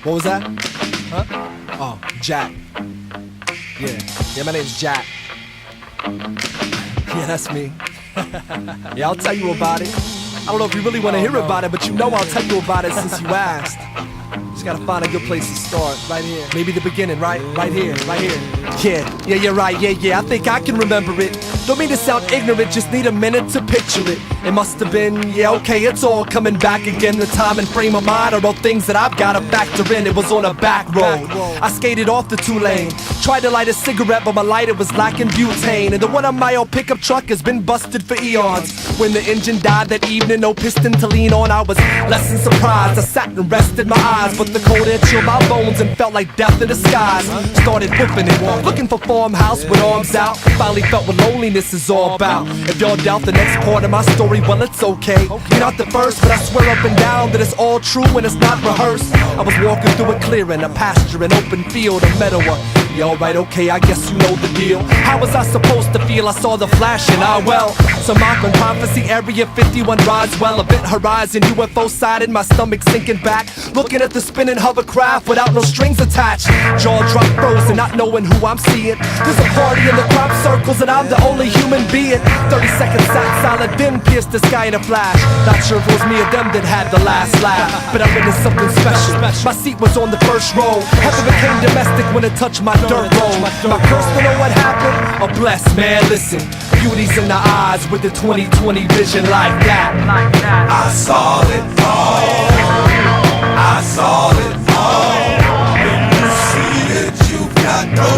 What was that? Huh? Oh, Jack. Yeah, my name's Jack. Yeah, that's me. Yeah, I'll tell you about it. I don't know if you really want to hear about it, but you know I'll tell you about it since you asked. Just gotta find a good place to start, right here. Maybe the beginning, right? Right here, right here. Yeah, you're right, yeah, I think I can remember it. Don't mean to sound ignorant, just need a minute to picture it. It must have been, yeah, okay, it's all coming back again. The time and frame of mind are all things that I've gotta factor in. It was on a back road, I skated off the 2-lane. Tried to light a cigarette, but my lighter was lacking butane. And the one on my old pickup truck has been busted for eons. When the engine died that evening, no piston to lean on, I was less than surprised. I sat and rested my eyes, but the cold air chilled my bones and felt like death in disguise. Started whooping it, looking for farmhouse with arms out. Finally felt what loneliness is all about. If y'all doubt the next part of my story, well, it's okay. You're not the first, but I swear up and down that it's all true and it's not rehearsed. I was walking through a clearing, a pasture, an open field, a meadow. Yeah, alright, okay, I guess you know the deal. How was I supposed to feel? I saw the flashing, well, some Auckland prophecy, Area 51 Roswell, a bit horizon, UFO sighted, my stomach sinking back. Looking at the spinning hovercraft without no strings attached. Jaw dropped frozen, not knowing who I'm seeing. There's a party in the crop circles and I'm the only human being. 30 seconds sat silent, then pierced the sky in a flash. Not sure if it was me or them that had the last laugh, but I witnessed something special. My seat was on the first row. Heaven became domestic when it touched my dirt road. My curse, to know what happened? Oh, bless, man, listen. Beauty's in the eyes with the 20/20 vision like that. I saw it all. I saw it all. When you see it, you've got no